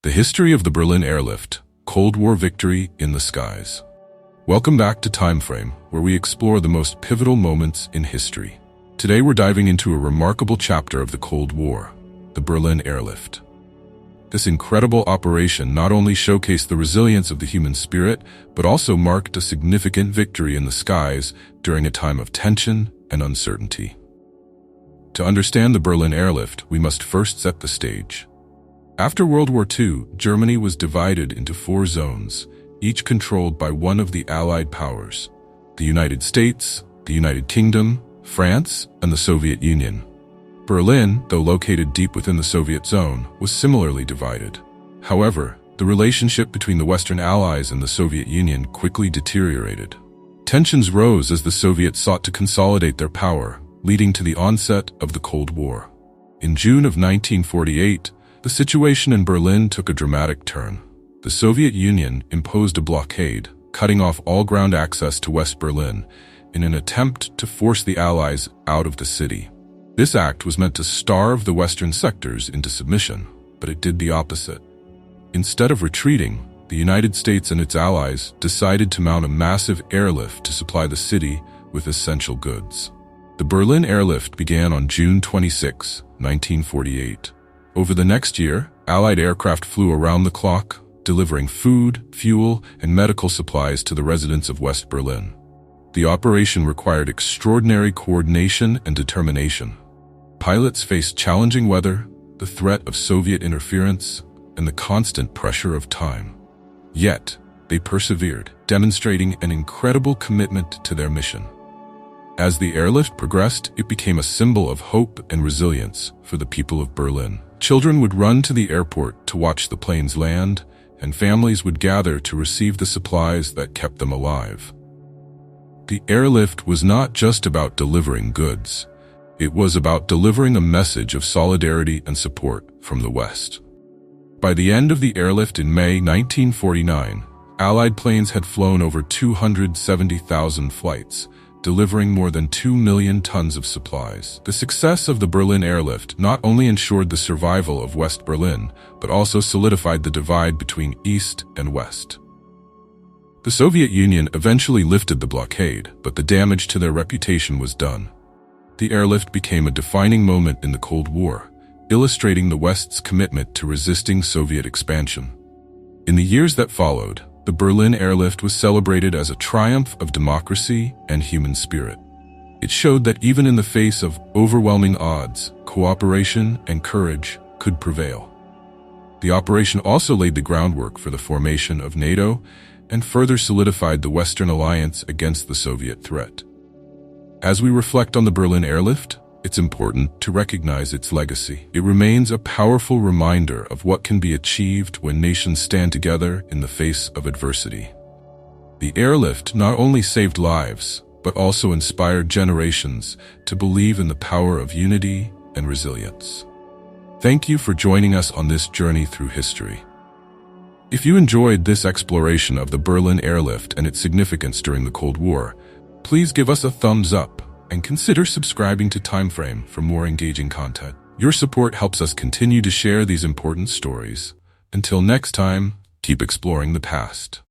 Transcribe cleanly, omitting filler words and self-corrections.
The history of the Berlin Airlift, Cold War victory in the skies. Welcome back to TimeFrame, where we explore the most pivotal moments in history. Today we're diving into a remarkable chapter of the Cold War, the Berlin Airlift. This incredible operation not only showcased the resilience of the human spirit, but also marked a significant victory in the skies during a time of tension and uncertainty. To understand the Berlin Airlift, we must first set the stage. After World War II, Germany was divided into 4 zones, each controlled by one of the Allied powers: the United States, the United Kingdom, France, and the Soviet Union. Berlin, though located deep within the Soviet zone, was similarly divided. However, the relationship between the Western Allies and the Soviet Union quickly deteriorated. Tensions rose as the Soviets sought to consolidate their power, leading to the onset of the Cold War. In June of 1948, the situation in Berlin took a dramatic turn. The Soviet Union imposed a blockade, cutting off all ground access to West Berlin, in an attempt to force the Allies out of the city. This act was meant to starve the western sectors into submission, but it did the opposite. Instead of retreating, the United States and its allies decided to mount a massive airlift to supply the city with essential goods. The Berlin Airlift began on June 26, 1948. Over the next year, Allied aircraft flew around the clock, delivering food, fuel, and medical supplies to the residents of West Berlin. The operation required extraordinary coordination and determination. Pilots faced challenging weather, the threat of Soviet interference, and the constant pressure of time. Yet, they persevered, demonstrating an incredible commitment to their mission. As the airlift progressed, it became a symbol of hope and resilience for the people of Berlin. Children would run to the airport to watch the planes land, and families would gather to receive the supplies that kept them alive. The airlift was not just about delivering goods. It was about delivering a message of solidarity and support from the West. By the end of the airlift in May 1949, Allied planes had flown over 270,000 flights, delivering more than 2 million tons of supplies. The success of the Berlin Airlift not only ensured the survival of West Berlin, but also solidified the divide between East and West. The Soviet Union eventually lifted the blockade, but the damage to their reputation was done. The airlift became a defining moment in the Cold War, illustrating the West's commitment to resisting Soviet expansion. In the years that followed, the Berlin Airlift was celebrated as a triumph of democracy and human spirit. It showed that even in the face of overwhelming odds, cooperation and courage could prevail. The operation also laid the groundwork for the formation of NATO and further solidified the Western alliance against the Soviet threat. As we reflect on the Berlin Airlift, it's important to recognize its legacy. It remains a powerful reminder of what can be achieved when nations stand together in the face of adversity. The airlift not only saved lives, but also inspired generations to believe in the power of unity and resilience. Thank you for joining us on this journey through history. If you enjoyed this exploration of the Berlin Airlift and its significance during the Cold War, please give us a thumbs up and consider subscribing to TimeFrame for more engaging content. Your support helps us continue to share these important stories. Until next time, keep exploring the past.